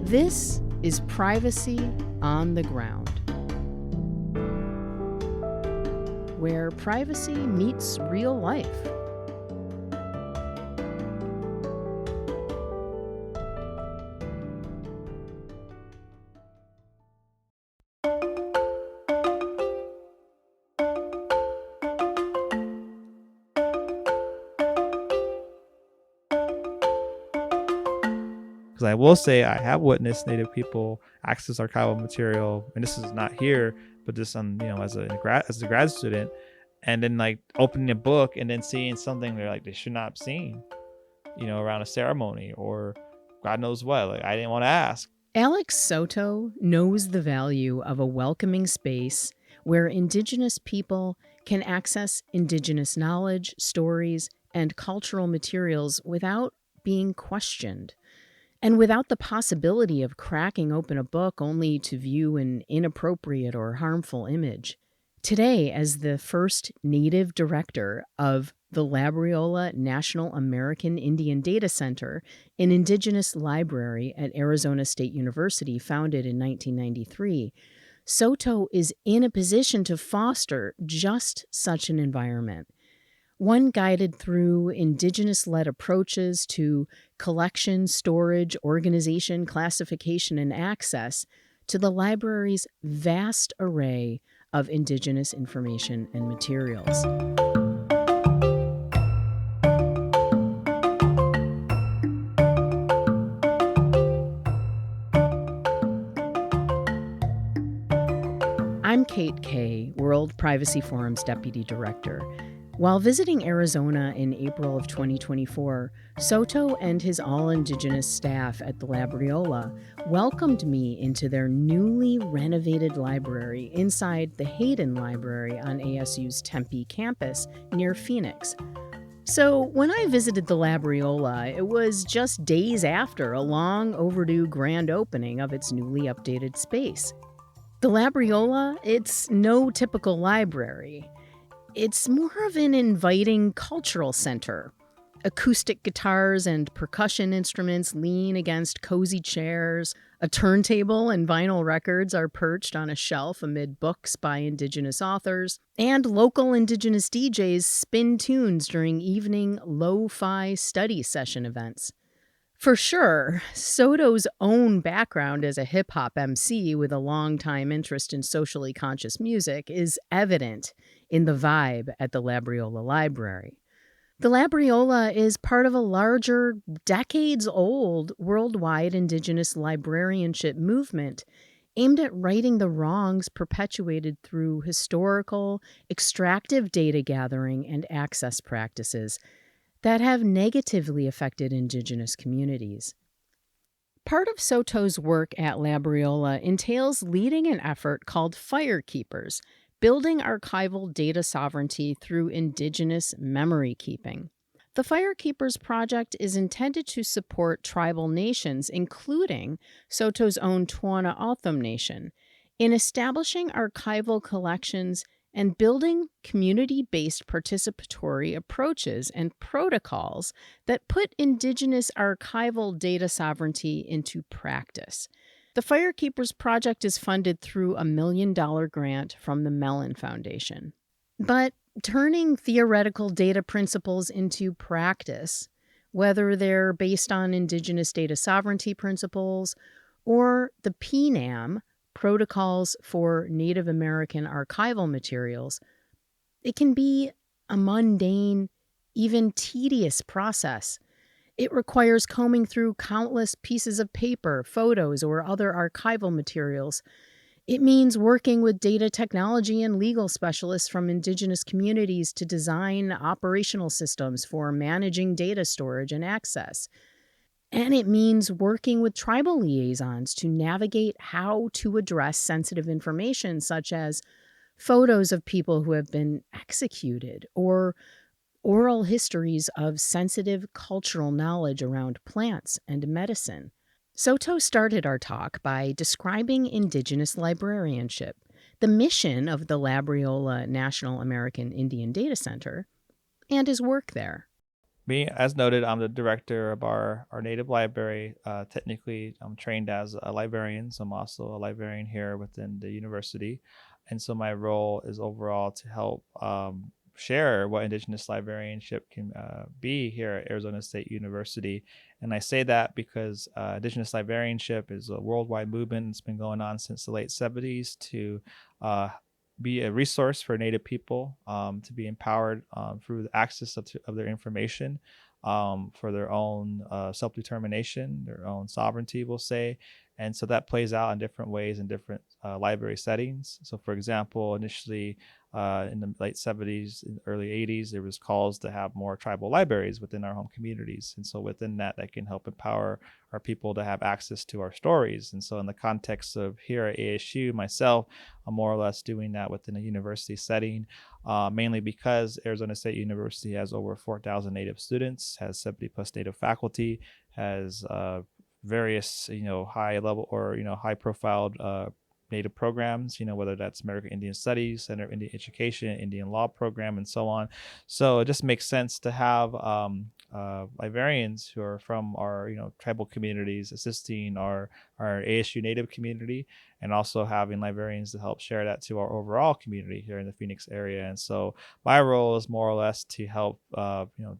This is Privacy on the Ground, where privacy meets real life. Because I will say I have witnessed Native people access archival material, and this is not here, but just on as a grad student, and then like opening a book and then seeing something they should not have seen, around a ceremony or God knows what. Like I didn't want to ask. Alex Soto knows the value of a welcoming space where Indigenous people can access Indigenous knowledge, stories, and cultural materials without being questioned. And without the possibility of cracking open a book only to view an inappropriate or harmful image. Today, as the first Native director of the Labriola National American Indian Data Center, an Indigenous library at Arizona State University founded in 1993, Soto is in a position to foster just such an environment. One guided through Indigenous-led approaches to collection, storage, organization, classification, and access to the library's vast array of Indigenous information and materials. I'm Kate Kay, World Privacy Forum's Deputy Director. While visiting Arizona in April of 2024, Soto and his all-Indigenous staff at the Labriola welcomed me into their newly renovated library inside the Hayden Library on ASU's Tempe campus near Phoenix. So when I visited the Labriola, it was just days after a long overdue grand opening of its newly updated space. The Labriola, it's no typical library. It's more of an inviting cultural center. Acoustic guitars and percussion instruments lean against cozy chairs. A turntable and vinyl records are perched on a shelf amid books by Indigenous authors. And local Indigenous DJs spin tunes during evening lo-fi study session events. For sure, Soto's own background as a hip-hop MC with a long-time interest in socially conscious music is evident in the vibe at the Labriola Library. The Labriola is part of a larger, decades-old worldwide Indigenous librarianship movement aimed at righting the wrongs perpetuated through historical, extractive data gathering and access practices that have negatively affected Indigenous communities. Part of Soto's work at Labriola entails leading an effort called Firekeepers, building archival data sovereignty through Indigenous memory keeping. The Firekeepers project is intended to support tribal nations, including Soto's own Tohono O'odham Nation, in establishing archival collections and building community-based participatory approaches and protocols that put Indigenous archival data sovereignty into practice. The Firekeepers project is funded through a $1 million grant from the Mellon Foundation. But turning theoretical data principles into practice, whether they're based on Indigenous data sovereignty principles or the PNAM, Protocols for Native American Archival Materials, it can be a mundane, even tedious process. It requires combing through countless pieces of paper, photos, or other archival materials. It means working with data technology and legal specialists from Indigenous communities to design operational systems for managing data storage and access. And it means working with tribal liaisons to navigate how to address sensitive information, such as photos of people who have been executed or oral histories of sensitive cultural knowledge around plants and medicine. Soto started our talk by describing Indigenous librarianship, the mission of the Labriola National American Indian Data Center, and his work there. Me, as noted, I'm the director of our native library. Technically, I'm trained as a librarian, so I'm also a librarian here within the university. And so my role is overall to help share what Indigenous librarianship can be here at Arizona State University. And I say that because Indigenous librarianship is a worldwide movement. It's been going on since the late 70s to uh, be a resource for Native people, to be empowered through the access of their information, for their own self determination, their own sovereignty, we'll say. And so that plays out in different ways in different library settings. So, for example, initially in the late 70s, early 80s, there was calls to have more tribal libraries within our home communities. And so within that, that can help empower our people to have access to our stories. And so in the context of here at ASU, myself, I'm more or less doing that within a university setting, mainly because Arizona State University has over 4,000 Native students, has 70 plus Native faculty, has various, high level or, high profiled Native programs, whether that's American Indian Studies, Center of Indian Education, Indian Law Program, and so on. So it just makes sense to have librarians who are from our, tribal communities assisting our ASU Native community, and also having librarians to help share that to our overall community here in the Phoenix area. And so my role is more or less to help,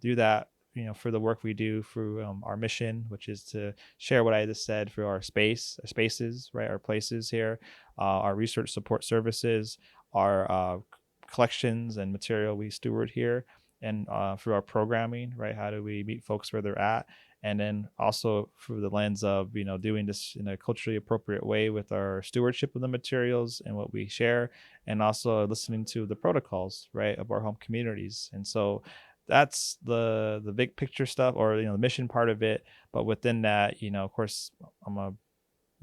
do that, for the work we do through our mission, which is to share what I just said through our spaces, right, our places here, our research support services, our collections and material we steward here, and through our programming, right, how do we meet folks where they're at, and then also through the lens of doing this in a culturally appropriate way with our stewardship of the materials and what we share, and also listening to the protocols, right, of our home communities. And so that's the big picture stuff, or the mission part of it. But within that, of course, I'm a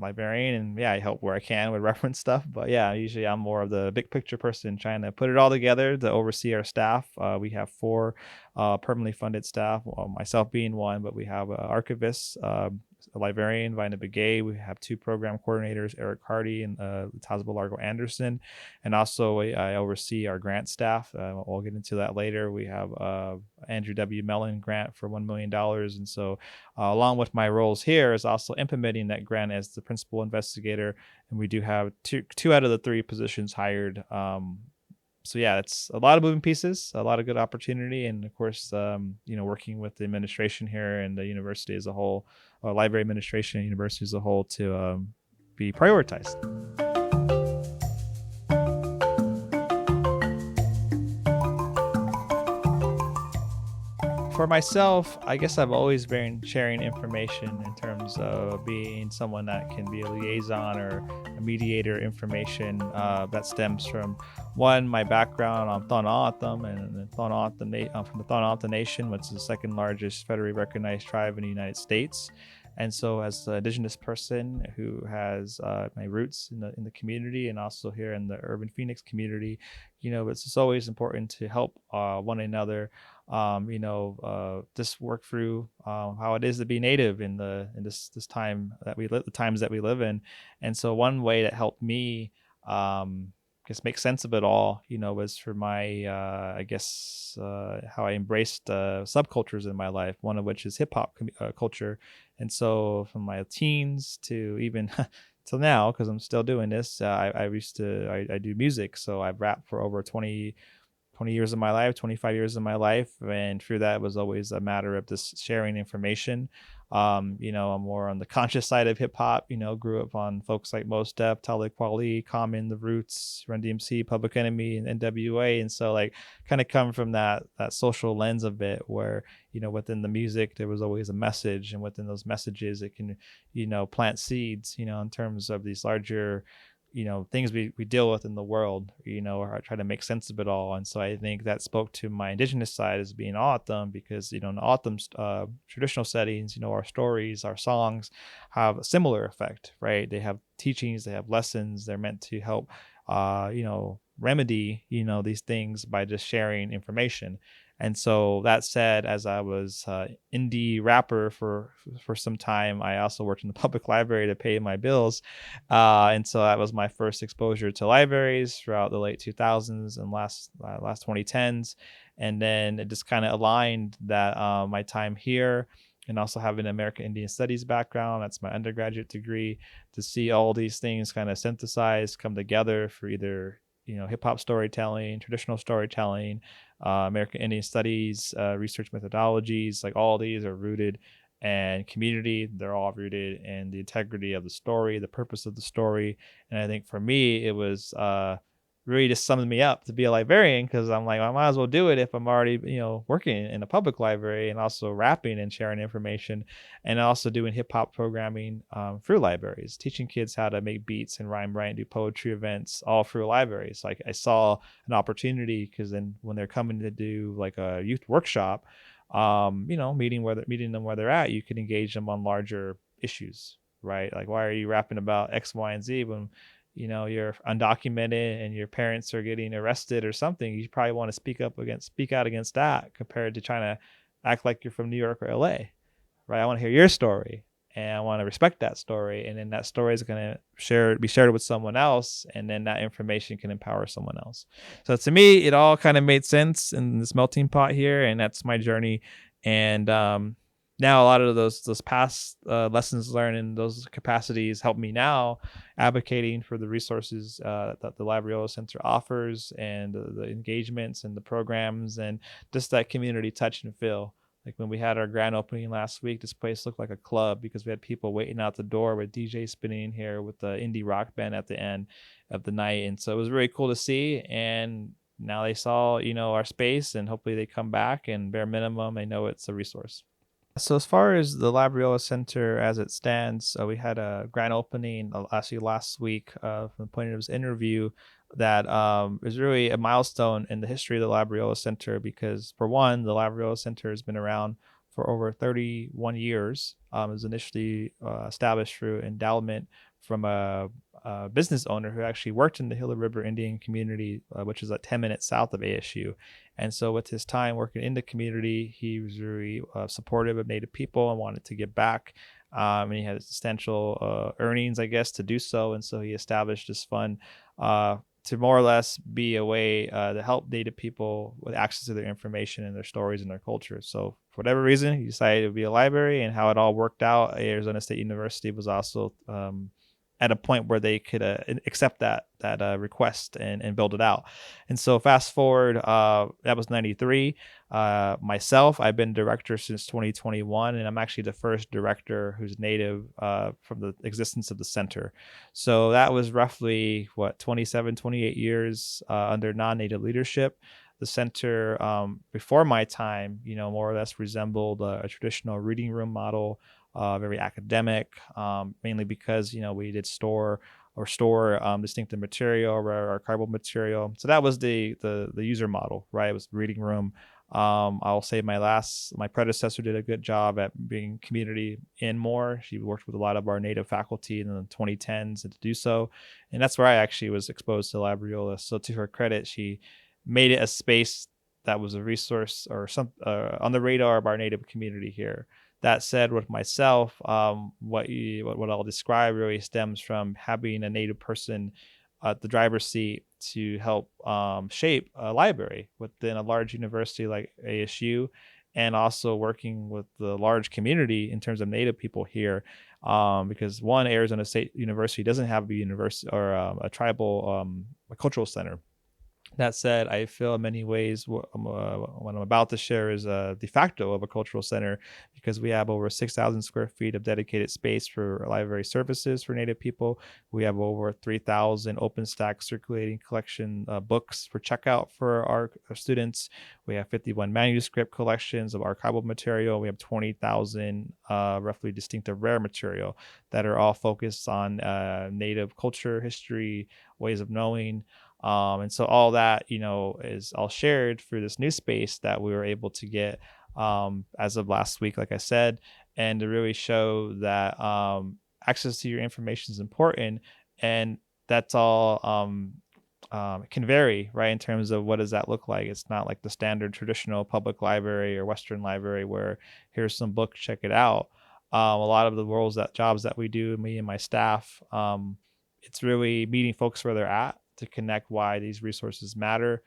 librarian, and yeah, I help where I can with reference stuff. But yeah, usually I'm more of the big picture person, trying to put it all together to oversee our staff. We have four permanently funded staff, well, myself being one, but we have archivists, a librarian, Vina Begay. We have two program coordinators, Eric Hardy and Tazba Largo Anderson. And also I oversee our grant staff. We'll get into that later. We have Andrew W. Mellon grant for $1 million. And so along with my roles here is also implementing that grant as the principal investigator. And we do have two out of the three positions hired. So yeah, it's a lot of moving pieces, a lot of good opportunity, and of course, working with the administration here and the university as a whole, library administration and university as a whole, to be prioritized. For myself, I guess I've always been sharing information in terms of being someone that can be a liaison or a mediator information that stems from, one, my background on Thonottam, and from the Thonottam Nation, which is the second largest federally recognized tribe in the United States. And so, as an Indigenous person who has my roots in the community, and also here in the urban Phoenix community, it's just always important to help one another, just work through how it is to be Native in this time that we live, the times that we live in. And so one way that helped me just make sense of it all, was for my how I embraced subcultures in my life, one of which is hip hop culture. And so from my teens to even till now, because I'm still doing this, I do music. So I've rapped for over 20 years of my life, 25 years of my life. And through that, it was always a matter of just sharing information. I'm more on the conscious side of hip hop, grew up on folks like Mos Def, Talib Kweli, Common, The Roots, Run DMC, Public Enemy, and NWA. And so kind of come from that social lens of it, where, within the music, there was always a message. And within those messages, it can, plant seeds, in terms of these larger, things we deal with in the world, or try to make sense of it all. And so I think that spoke to my Indigenous side as being O'odham, because, in O'odham's traditional settings, our stories, our songs have a similar effect, right? They have teachings, they have lessons, they're meant to help, remedy, these things by just sharing information. And so that said, as I was indie rapper for some time, I also worked in the public library to pay my bills. And so that was my first exposure to libraries throughout the late 2000s and last 2010s. And then it just kind of aligned that my time here and also having an American Indian Studies background, that's my undergraduate degree, to see all these things kind of synthesized, come together for either hip hop storytelling, traditional storytelling, American Indian Studies, research methodologies, like all these are rooted and community. They're all rooted in the integrity of the story, the purpose of the story. And I think for me, it was really just summed me up to be a librarian, because I'm like, I might as well do it if I'm already working in a public library and also rapping and sharing information, and also doing hip hop programming through libraries, teaching kids how to make beats and rhyme, write, and do poetry events all through libraries. Like I saw an opportunity, because then when they're coming to do like a youth workshop, meeting them where they're at, you can engage them on larger issues, right? Like, why are you rapping about X, Y, and Z when you're undocumented and your parents are getting arrested or something? You probably want to speak out against that, compared to trying to act like you're from New York or LA, right? I want to hear your story, and I want to respect that story, and then that story is going to be shared with someone else, and then that information can empower someone else. So to me, it all kind of made sense in this melting pot here, and that's my journey. And now a lot of those past lessons learned in those capacities help me now advocating for the resources that the Labriola Center offers, and the engagements and the programs, and just that community touch and feel. Like when we had our grand opening last week, this place looked like a club, because we had people waiting out the door with DJ spinning in here with the indie rock band at the end of the night. And so it was really cool to see. And now they saw, our space, and hopefully they come back, and bare minimum, they know it's a resource. So as far as the Labriola Center as it stands, we had a grand opening actually last week from the point of this interview that is really a milestone in the history of the Labriola Center, because for one, the Labriola Center has been around for over 31 years. It was initially established through endowment from a business owner who actually worked in the Gila River Indian community, which is 10 minutes south of ASU. And so with his time working in the community, he was very supportive of Native people and wanted to give back. And he had substantial earnings, I guess, to do so. And so he established this fund to more or less be a way to help Native people with access to their information and their stories and their culture. So for whatever reason, he decided to be a library, and how it all worked out, Arizona State University was also at a point where they could accept that request and build it out. And so fast forward, that was 93. Myself, I've been director since 2021, and I'm actually the first director who's Native from the existence of the center. So that was roughly 27, 28 years under non-Native leadership. The center, before my time, more or less resembled a traditional reading room model, very academic, mainly because we did store distinctive material or archival material. So that was the user model, right? It was reading room. I'll say my predecessor did a good job at bringing community in more. She worked with a lot of our Native faculty in the 2010s to do so, and that's where I actually was exposed to Labriola. So to her credit, she made it a space that was a resource or some on the radar of our Native community here. That said, with myself, what I'll describe really stems from having a Native person at the driver's seat to help shape a library within a large university like ASU, and also working with the large community in terms of Native people here. Because one, Arizona State University doesn't have a university or a tribal a cultural center. That said, I feel in many ways what I'm about to share is a de facto of a cultural center, because we have over 6,000 square feet of dedicated space for library services for Native people. We have over 3,000 OpenStack circulating collection books for checkout for our students. We have 51 manuscript collections of archival material. We have 20,000 roughly distinctive rare material that are all focused on Native culture, history, ways of knowing. And so all that, is all shared through this new space that we were able to get as of last week, like I said, and to really show that access to your information is important. And that's all can vary, right, in terms of what does that look like. It's not like the standard traditional public library or Western library where here's some book, check it out. A lot of the jobs that we do, me and my staff, it's really meeting folks where they're at to connect why these resources matter,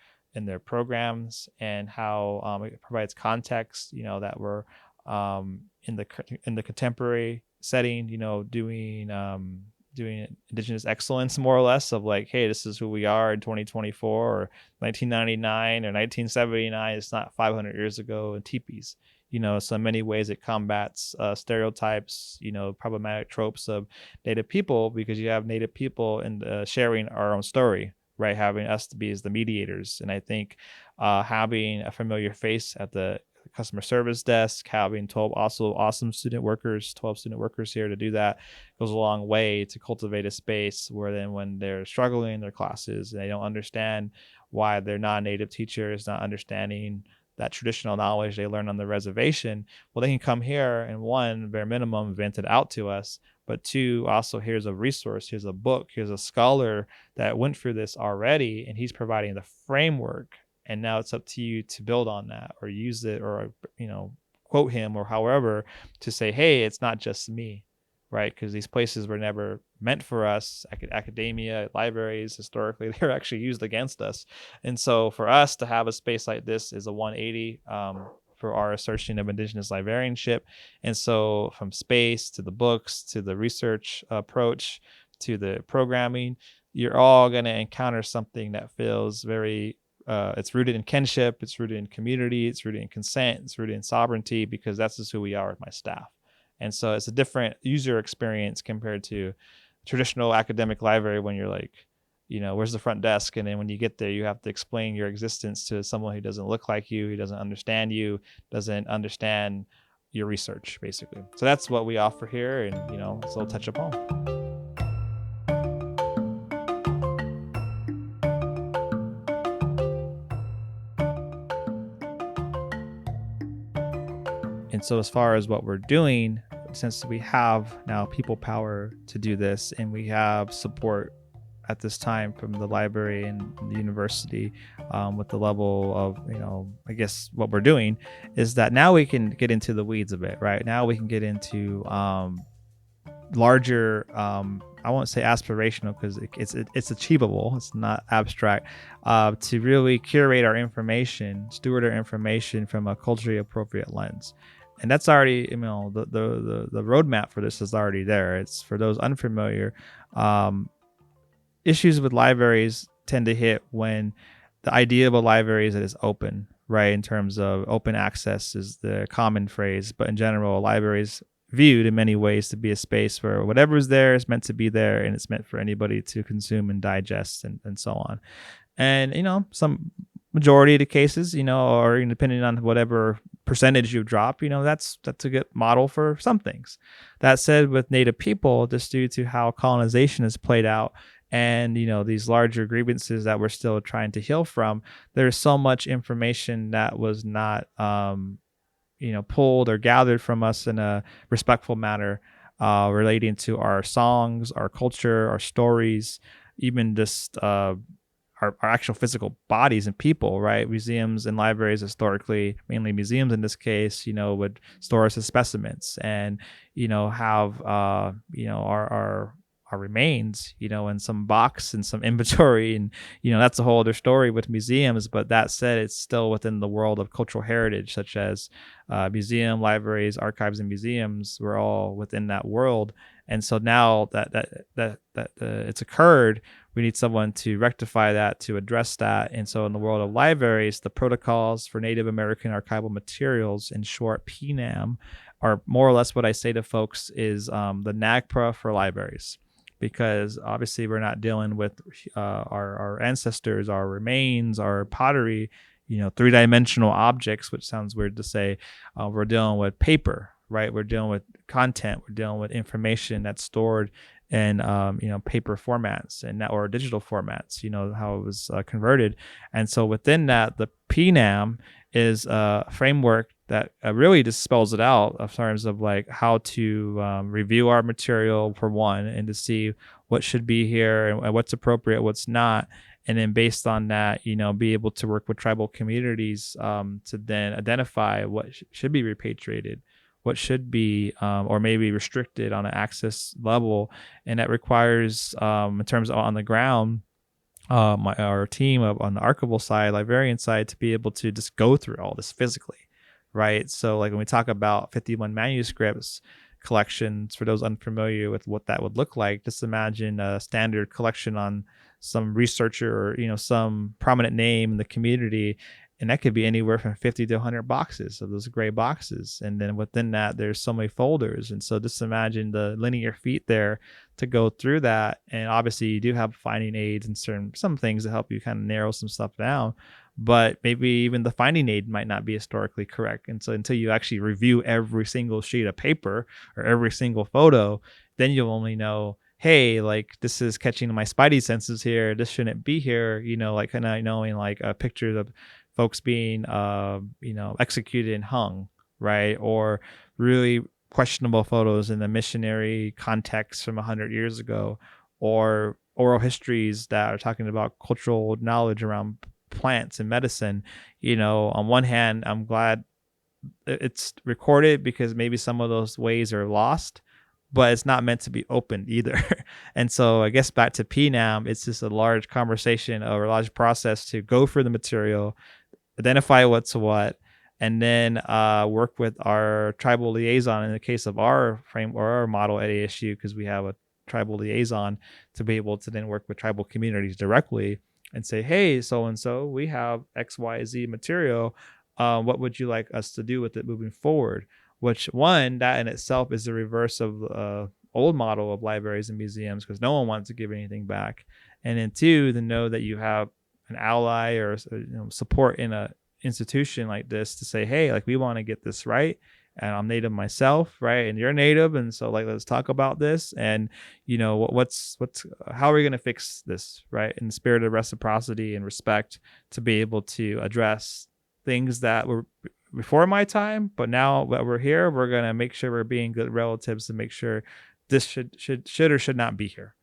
their programs, and how it provides context, that we're in the contemporary setting, doing Indigenous excellence, more or less, of like, hey, this is who we are in 2024 or 1999 or 1979. It's not 500 years ago in teepees. So in many ways it combats stereotypes, problematic tropes of Native people, because you have Native people and sharing our own story, right? Having us to be as the mediators. And I think having a familiar face at the customer service desk, having 12 also awesome 12 student workers here to do that, goes a long way to cultivate a space where then when they're struggling in their classes and they don't understand why their non-native teacher is not understanding that traditional knowledge they learn on the reservation, well, they can come here and, one, bare minimum, vent it out to us, but two, also, here's a resource, here's a book, here's a scholar that went through this already, and he's providing the framework. And now it's up to you to build on that or use it, or, quote him or however, to say, hey, it's not just me, right? Because these places were never meant for us. Academia, libraries, historically, they're actually used against us. And so for us to have a space like this is a 180 for our assertion of Indigenous librarianship. And so from space to the books to the research approach to the programming, you're all going to encounter something that feels very it's rooted in kinship, it's rooted in community, it's rooted in consent, it's rooted in sovereignty, because that's just who we are with my staff. And so it's a different user experience compared to traditional academic library, when you're like, where's the front desk? And then when you get there, you have to explain your existence to someone who doesn't look like you, who doesn't understand you, doesn't understand your research, basically. So that's what we offer here, and, it's a little touch of home. And so as far as what we're doing, since we have now people power to do this, and we have support at this time from the library and the university, with the level of, I guess what we're doing is that now we can get into the weeds a bit, right? Now we can get into larger, I won't say aspirational, because it's achievable, it's not abstract, to really curate our information, steward our information from a culturally appropriate lens. And that's already, the roadmap for this is already there. It's for those unfamiliar. Issues with libraries tend to hit when the idea of a library is that it's open, right? In terms of open access is the common phrase, but in general, a library is viewed in many ways to be a space where whatever is there is meant to be there, and it's meant for anybody to consume and digest, and so on. And, some majority of the cases, or depending on whatever percentage you drop, that's a good model for some things. That said, with Native people, just due to how colonization has played out, and these larger grievances that we're still trying to heal from, there's so much information that was not pulled or gathered from us in a respectful manner, relating to our songs, our culture, our stories, even just our actual physical bodies and people, right? Museums and libraries historically, mainly museums in this case, would store us as specimens, and have our remains, in some box and some inventory, and that's a whole other story with museums. But that said, it's still within the world of cultural heritage, such as museum, libraries, archives, and museums. We're all within that world. And so now that it's occurred, we need someone to rectify that, to address that. And so in the world of libraries, the protocols for Native American archival materials, in short PNAM, are more or less what I say to folks is the NAGPRA for libraries. Because obviously we're not dealing with our ancestors, our remains, our pottery, three-dimensional objects, which sounds weird to say. We're dealing with paper, right? We're dealing with content. We're dealing with information that's stored in paper formats or digital formats, how it was converted. And so within that, the PNAM is a framework that really just spells it out in terms of like how to review our material, for one, and to see what should be here and what's appropriate, what's not. And then based on that, be able to work with tribal communities to then identify what should be repatriated, what should be or maybe restricted on an access level. And that requires, in terms of on the ground, our team on the archival side, librarian side, to be able to just go through all this physically, right? So like when we talk about 51 manuscripts collections, for those unfamiliar with what that would look like, just imagine a standard collection on some researcher or some prominent name in the community, and that could be anywhere from 50 to 100 boxes of those gray boxes, and then within that there's so many folders. And so just imagine the linear feet there to go through that. And obviously you do have finding aids and some things to help you kind of narrow some stuff down, but maybe even the finding aid might not be historically correct. And so until you actually review every single sheet of paper or every single photo, then you'll only know, hey, like this is catching my spidey senses here, this shouldn't be here, like kind of knowing like pictures of folks being executed and hung, right? Or really questionable photos in the missionary context from 100 years ago, or oral histories that are talking about cultural knowledge around plants and medicine. On one hand, I'm glad it's recorded because maybe some of those ways are lost, but it's not meant to be opened either. And so I guess back to PNAM, it's just a large conversation or a large process to go through the material, identify what's what, and then work with our tribal liaison in the case of our frame or our model at ASU, because we have a tribal liaison to be able to then work with tribal communities directly and say, hey, so-and-so, we have XYZ material. What would you like us to do with it moving forward? Which one, that in itself is the reverse of the old model of libraries and museums, because no one wants to give anything back. And then two, to know that you have an ally or support in a institution like this to say, hey, like we want to get this right, and I'm Native myself, right, and you're Native, and so like let's talk about this, and what's how are we going to fix this, right, in the spirit of reciprocity and respect, to be able to address things that were before my time, but now that we're here, we're going to make sure we're being good relatives to make sure this should or should not be here.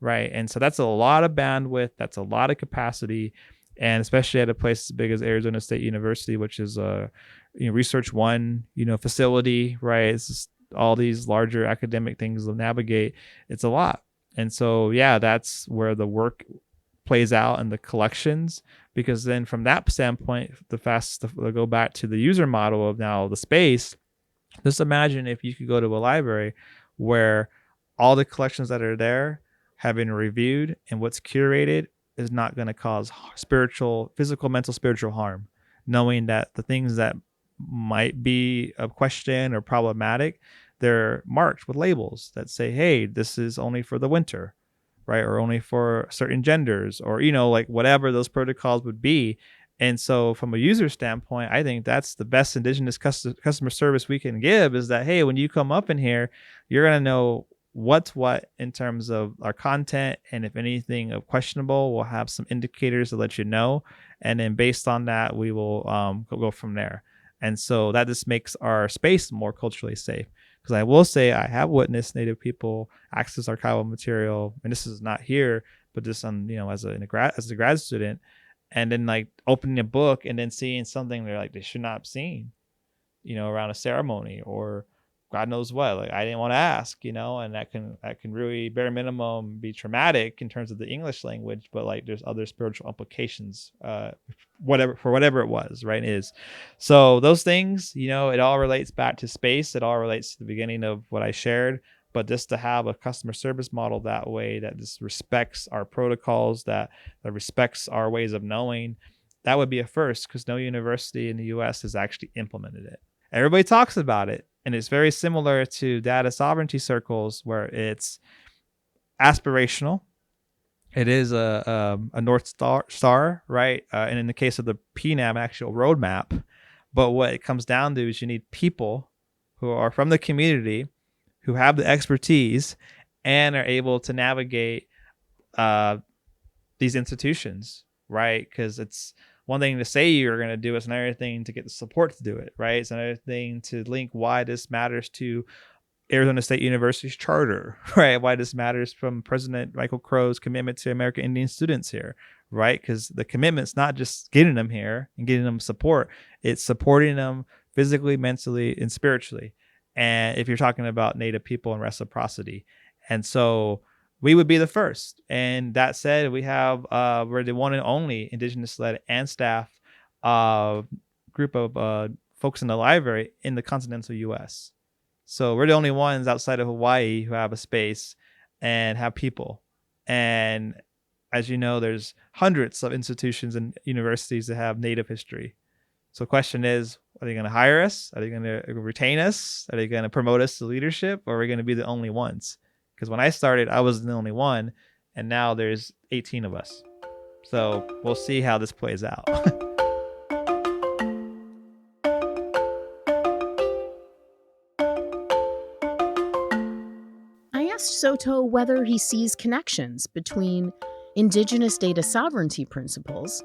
Right. And so that's a lot of bandwidth. That's a lot of capacity. And especially at a place as big as Arizona State University, which is a research one, facility, right? It's just all these larger academic things to navigate. It's a lot. And so, yeah, that's where the work plays out in the collections, because then from that standpoint, to go back to the user model of now the space, just imagine if you could go to a library where all the collections that are there have been reviewed, and what's curated is not going to cause physical, mental, spiritual harm, knowing that the things that might be a question or problematic, they're marked with labels that say, hey, this is only for the winter, right? Or only for certain genders, or, like whatever those protocols would be. And so from a user standpoint, I think that's the best Indigenous customer service we can give, is that, hey, when you come up in here, you're going to know what's what in terms of our content, and if anything of questionable, we'll have some indicators to let you know, and then based on that we will go from there. And so that just makes our space more culturally safe, because I will say I have witnessed Native people access archival material, and this is not here, but just on as a grad student, and then like opening a book and then seeing something they're like they should not have seen, around a ceremony, or God knows what, like I didn't want to ask, and that can really bare minimum be traumatic in terms of the English language, but like there's other spiritual implications, whatever it was, right? Is so those things, it all relates back to space. It all relates to the beginning of what I shared, but just to have a customer service model that way, that just respects our protocols, that respects our ways of knowing, that would be a first, because no university in the US has actually implemented it. Everybody talks about it, and it's very similar to data sovereignty circles, where it's aspirational. It is a North Star, right? And in the case of the PNAM, actual roadmap. But what it comes down to is you need people who are from the community, who have the expertise, and are able to navigate these institutions, right? Because it's one thing to say you're going to do, it's another thing to get the support to do it, right? It's another thing to link why this matters to Arizona State University's charter, right? Why this matters from President Michael Crow's commitment to American Indian students here, right? Because the commitment's not just getting them here and getting them support, it's supporting them physically, mentally, and spiritually. And if you're talking about Native people and reciprocity. And so we would be the first. And that said, we have we're the one and only Indigenous led and staff group of folks in the library in the continental US. So we're the only ones outside of Hawaii who have a space and have people. And as you know, there's hundreds of institutions and universities that have Native history. So the question is, are they going to hire us? Are they going to retain us? Are they going to promote us to leadership? Or are we going to be the only ones? Because when I started, I was the only one. And now there's 18 of us. So we'll see how this plays out. I asked Soto whether he sees connections between Indigenous Data Sovereignty principles,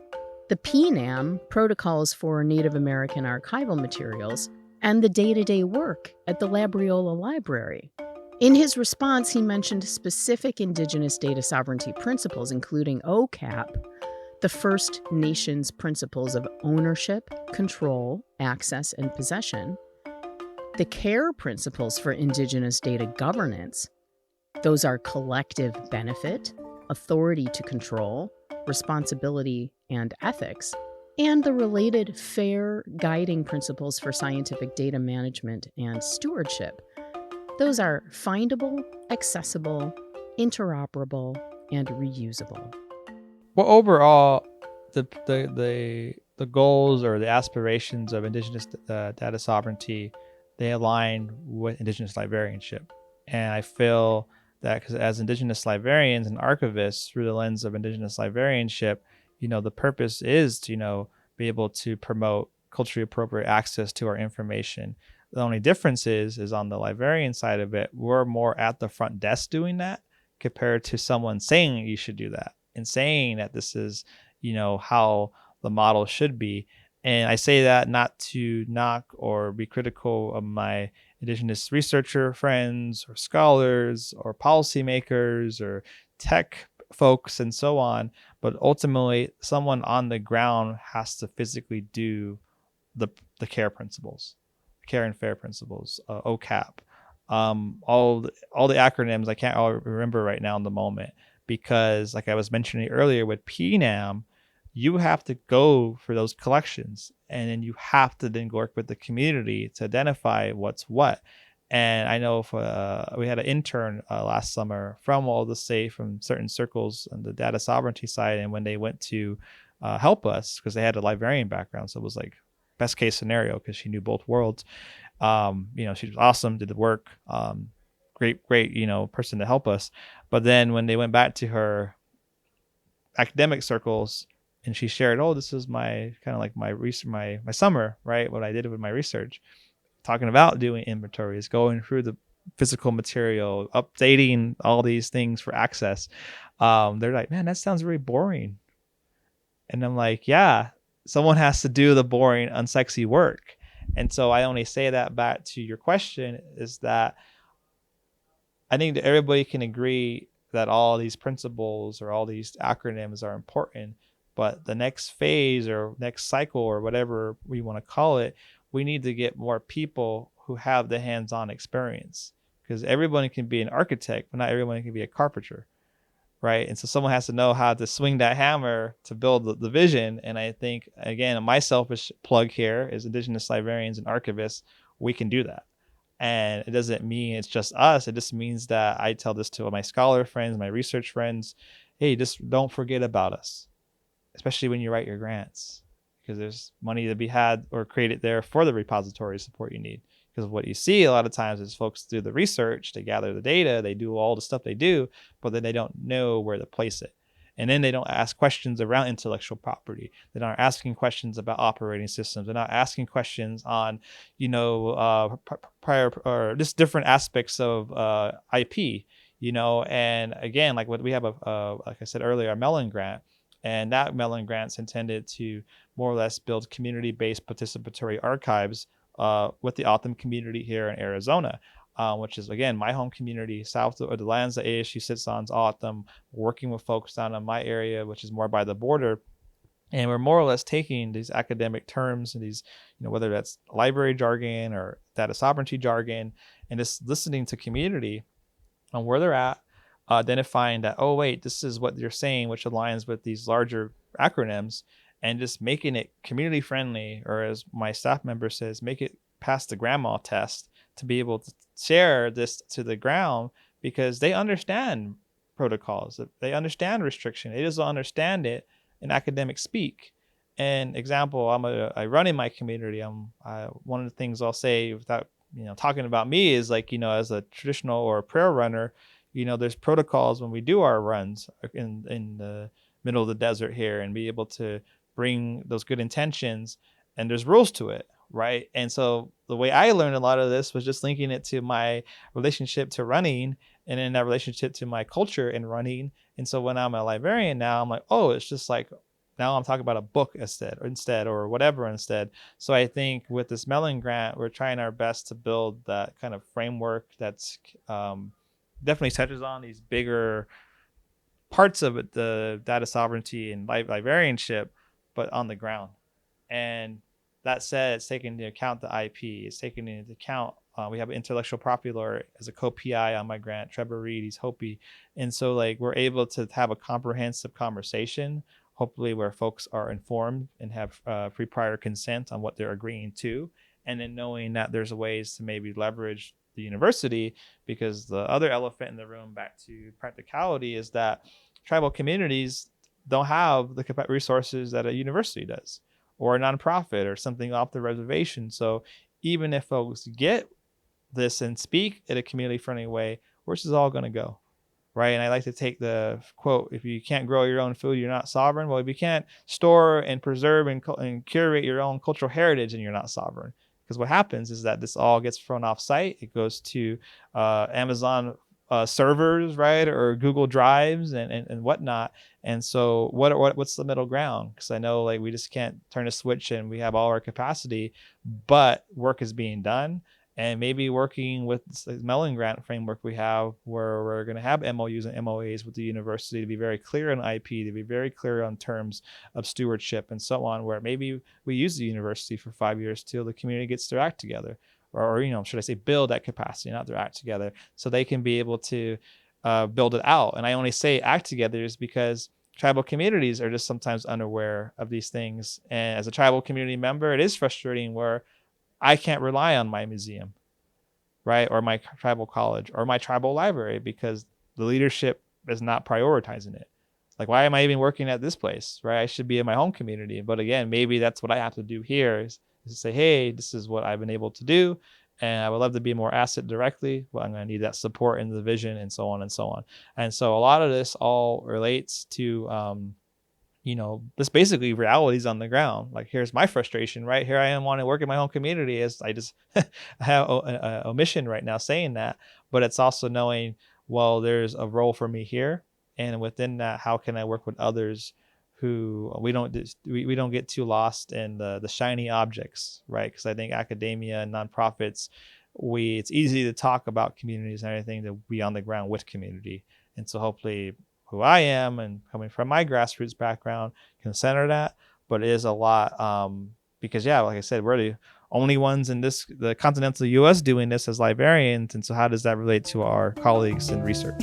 the PNAM, Protocols for Native American Archival Materials, and the day-to-day work at the Labriola Library. In his response, he mentioned specific Indigenous Data Sovereignty principles, including OCAP, the First Nations Principles of Ownership, Control, Access, and Possession, the CARE principles for Indigenous data governance. Those are collective benefit, authority to control, responsibility, and ethics, and the related FAIR guiding principles for scientific data management and stewardship. Those are findable, accessible, interoperable, and reusable. Well, overall, the goals or the aspirations of Indigenous data sovereignty, they align with Indigenous librarianship. And I feel that because as Indigenous librarians and archivists, through the lens of Indigenous librarianship, the purpose is to, be able to promote culturally appropriate access to our information. The only difference is on the librarian side of it, we're more at the front desk doing that compared to someone saying you should do that and saying that this is, how the model should be. And I say that not to knock or be critical of my Indigenous researcher friends or scholars or policymakers or tech folks and so on, but ultimately someone on the ground has to physically do the CARE principles, CARE and FAIR principles, OCAP, all the acronyms I can't all remember right now in the moment, because like I was mentioning earlier with PNAM, you have to go for those collections, and then you have to then work with the community to identify what's what. And I know if we had an intern last summer from all the say from certain circles on the data sovereignty side, and when they went to help us, because they had a librarian background, so it was like best case scenario because she knew both worlds. She was awesome, did the work, great, person to help us. But then when they went back to her academic circles and she shared, oh, this is my kind of like my research, my summer, right? What I did with my research, talking about doing inventories, going through the physical material, updating all these things for access. They're like, man, that sounds really boring. And I'm like, yeah, someone has to do the boring, unsexy work. And so I only say that back to your question is that I think that everybody can agree that all these principles or all these acronyms are important, but the next phase or next cycle or whatever we want to call it, we need to get more people who have the hands-on experience, because everybody can be an architect, but not everyone can be a carpenter, right? And so someone has to know how to swing that hammer to build the vision. And I think, again, my selfish plug here is Indigenous librarians and archivists, we can do that. And it doesn't mean it's just us. It just means that I tell this to my scholar friends, my research friends, hey, just don't forget about us, especially when you write your grants, because there's money to be had or created there for the repository support you need. Because what you see a lot of times is folks do the research, they gather the data, they do all the stuff they do, but then they don't know where to place it. And then they don't ask questions around intellectual property. They're not asking questions about operating systems. They're not asking questions on, prior or just different aspects of IP, And again, like what we have, like I said earlier, a Mellon grant. And that Mellon grant's intended to more or less build community-based participatory archives with the Autumn community here in Arizona. Which is, again, my home community, south of the lands that ASU sits on is Autumn, working with folks down in my area, which is more by the border. And we're more or less taking these academic terms and these, whether that's library jargon or data sovereignty jargon, and just listening to community on where they're at, identifying that, oh wait, this is what you're saying, which aligns with these larger acronyms, and just making it community friendly, or as my staff member says, make it pass the grandma test, to be able to share this to the ground, because they understand protocols, they understand restriction, they just don't understand it in academic speak. And example, I run in my community. One of the things I'll say, without talking about me, is like, as a traditional or a prayer runner, there's protocols when we do our runs in the middle of the desert here, and be able to bring those good intentions, and there's rules to it, right? And so the way I learned a lot of this was just linking it to my relationship to running, and in that relationship to my culture in running. And so when I'm a librarian now, I'm like, oh, it's just like, now I'm talking about a book instead, or whatever instead. So I think with this Mellon grant, we're trying our best to build that kind of framework that's definitely touches on these bigger parts of it, the data sovereignty and librarianship, but on the ground. And that said, it's taking into account the IP. It's taking into account, we have an intellectual property lawyer as a co-PI on my grant, Trevor Reed, he's Hopi. And so like we're able to have a comprehensive conversation, hopefully where folks are informed and have free prior consent on what they're agreeing to. And then knowing that there's ways to maybe leverage the university, because the other elephant in the room, back to practicality, is that tribal communities don't have the resources that a university does, or a nonprofit, or something off the reservation. So even if folks get this and speak in a community friendly way, where's this all going to go? Right. And I like to take the quote, if you can't grow your own food, you're not sovereign. Well, if you can't store and preserve and curate your own cultural heritage, and you're not sovereign. Because what happens is that this all gets thrown off site. It goes to Amazon servers, right, or Google Drives and whatnot. And so what's the middle ground? Because I know like we just can't turn a switch and we have all our capacity, but work is being done. And maybe working with the Mellon grant framework we have, where we're going to have MOUs and MOAs with the university to be very clear on IP, to be very clear on terms of stewardship and so on, where maybe we use the university for 5 years till the community gets their act together, or should I say build that capacity, not their act together, so they can be able to build it out. And I only say act together is because tribal communities are just sometimes unaware of these things. And as a tribal community member, it is frustrating where I can't rely on my museum, right, or my tribal college, or my tribal library, because the leadership is not prioritizing it. Like, why am I even working at this place, right? I should be in my home community. But again, maybe that's what I have to do here, is to say, hey, this is what I've been able to do, and I would love to be more asset directly, but I'm going to need that support in the vision, and so on and so on. And so a lot of this all relates to this basically realities on the ground. Like, here's my frustration, right? Here I am wanting to work in my own community, as I just have a omission right now saying that. But it's also knowing, well, there's a role for me here, and within that, how can I work with others who we don't get too lost in the shiny objects, right? Because I think academia and nonprofits, it's easy to talk about communities and everything, to be on the ground with community. And so hopefully who I am, and coming from my grassroots background, can center that. But it is a lot, because like I said, we're the only ones in the continental US doing this as librarians. And so how does that relate to our colleagues in research?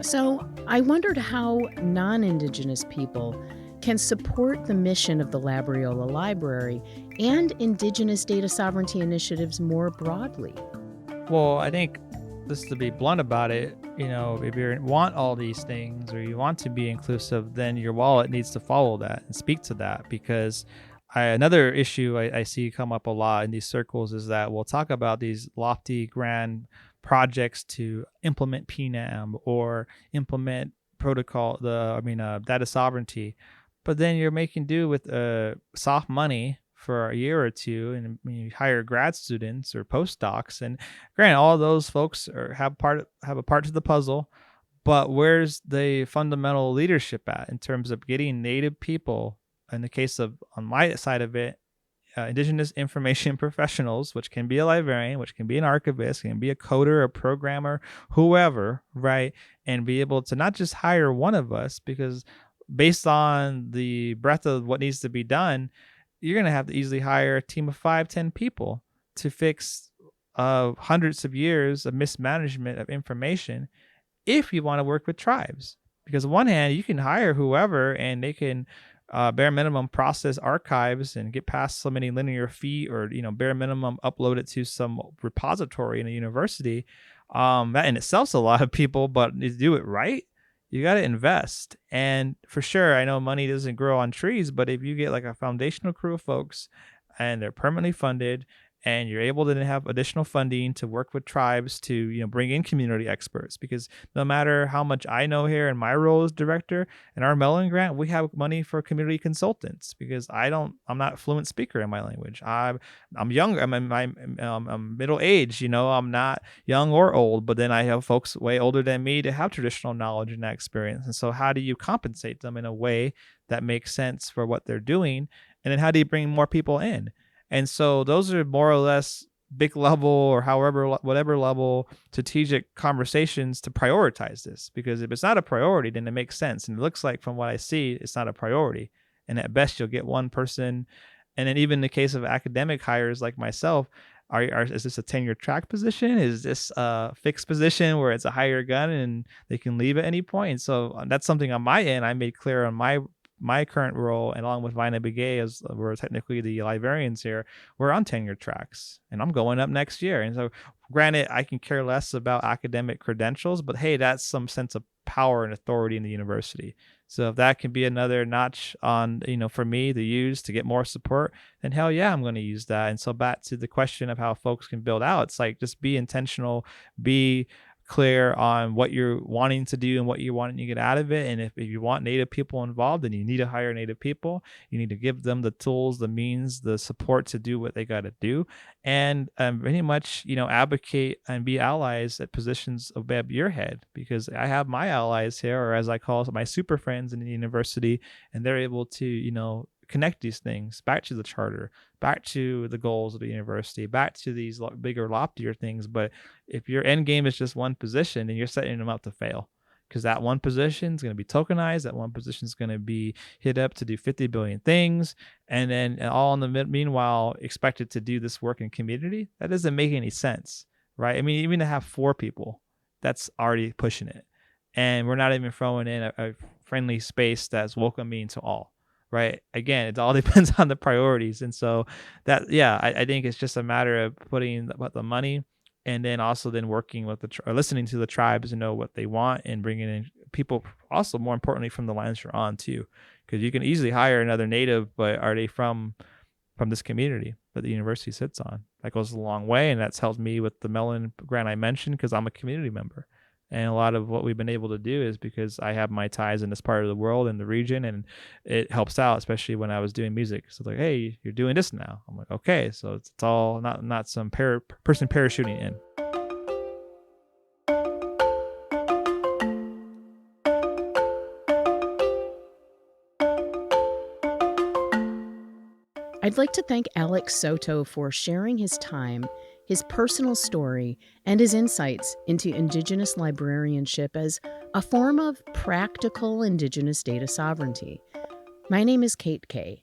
So I wondered how non-Indigenous people can support the mission of the Labriola Library and Indigenous data sovereignty initiatives more broadly. Well, I think, just to be blunt about it, if you want all these things, or you want to be inclusive, then your wallet needs to follow that and speak to that. Because another issue I see come up a lot in these circles is that we'll talk about these lofty, grand projects to implement PNAM or implement data sovereignty. But then you're making do with soft money for a year or two, and you hire grad students or postdocs. And granted, all those folks have a part to the puzzle, but where's the fundamental leadership at in terms of getting Native people, in the case of, on my side of it, Indigenous information professionals, which can be a librarian, which can be an archivist, can be a coder, a programmer, whoever, right? And be able to not just hire one of us, because based on the breadth of what needs to be done, you're going to have to easily hire a team of 5, 10 people to fix hundreds of years of mismanagement of information if you want to work with tribes. Because on one hand, you can hire whoever and they can bare minimum process archives and get past so many linear feet, or bare minimum upload it to some repository in a university. That in itself's a lot of people, but to do it right, you got to invest. And for sure, I know money doesn't grow on trees, but if you get like a foundational crew of folks and they're permanently funded, and you're able to have additional funding to work with tribes to bring in community experts, because no matter how much I know here in my role as director, in our Mellon grant, we have money for community consultants, because I'm not a fluent speaker in my language. I'm young. I'm middle age. I'm not young or old, but then I have folks way older than me to have traditional knowledge and that experience. And so how do you compensate them in a way that makes sense for what they're doing? And then how do you bring more people in? And so those are more or less big level, or whatever level, strategic conversations to prioritize this. Because if it's not a priority, then it makes sense. And it looks like, from what I see, it's not a priority. And at best, you'll get one person. And then even in the case of academic hires like myself, is this a tenure track position? Is this a fixed position where it's a hire gun and they can leave at any point? And so that's something on my end I made clear on my current role, and along with Vina Begay, as we're technically the librarians here, we're on tenure tracks, and I'm going up next year. And so granted, I can care less about academic credentials, but hey, that's some sense of power and authority in the university. So if that can be another notch on, for me to use to get more support, then hell yeah, I'm going to use that. And so back to the question of how folks can build out, it's like, just be intentional, be clear on what you're wanting to do and what you're wanting to get out of it. And if you want Native people involved, then you need to hire Native people. You need to give them the tools, the means, the support to do what they got to do. And pretty much, advocate and be allies at positions above your head, because I have my allies here, or as I call it, my super friends in the university, and they're able to, connect these things back to the charter, back to the goals of the university, back to these bigger, loftier things. But if your end game is just one position, then you're setting them up to fail, because that one position is going to be tokenized. That one position is going to be hit up to do 50 billion things. And then all in the meanwhile, expected to do this work in community. That doesn't make any sense, right? I mean, even to have 4 people, that's already pushing it. And we're not even throwing in a friendly space that's welcoming to all. Right. Again, it all depends on the priorities. And so that, yeah, I think it's just a matter of putting the money, and then also then working with or listening to the tribes to know what they want, and bringing in people also, more importantly, from the lands you're on too. Because you can easily hire another Native, but are they from this community that the university sits on? That goes a long way. And that's helped me with the Mellon grant I mentioned, because I'm a community member. And a lot of what we've been able to do is because I have my ties in this part of the world and the region, and it helps out, especially when I was doing music. So like, hey, you're doing this now. I'm like, okay. So it's all not some person parachuting in. I'd like to thank Alex Soto for sharing his time, his personal story, and his insights into Indigenous librarianship as a form of practical Indigenous data sovereignty. My name is Kate Kay.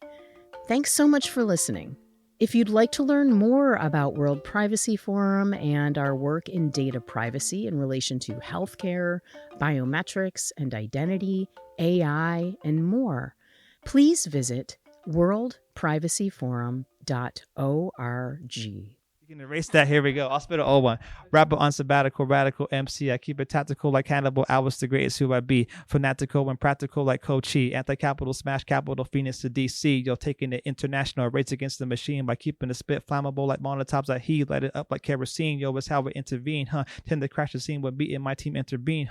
Thanks so much for listening. If you'd like to learn more about World Privacy Forum and our work in data privacy in relation to healthcare, biometrics and identity, AI, and more, please visit worldprivacyforum.org. You can erase that. Here we go. I'll spit an old one. Rapper on sabbatical, radical MC. I keep it tactical like Hannibal. I was the greatest who I be. Fanatical and practical like Kochi. Anti-capital smash capital Phoenix to DC. Yo, taking it international. Race against the machine by keeping the spit flammable like Molotovs. I heat. Light it up like kerosene. Yo, it's how we intervene. Tend to crash the scene when beating my team intervene.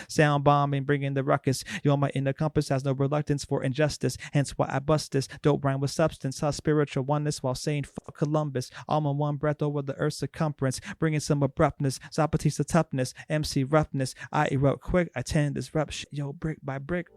Sound bombing, bringing the ruckus. Yo, my inner compass has no reluctance for injustice. Hence why I bust this. Dope rhyme with substance. Spiritual oneness while saying fuck Columbus. All in one breath over the earth's circumference, bringing some abruptness, Zapatista toughness, MC roughness. I erupt quick, I tend this rap shit, yo, brick by brick.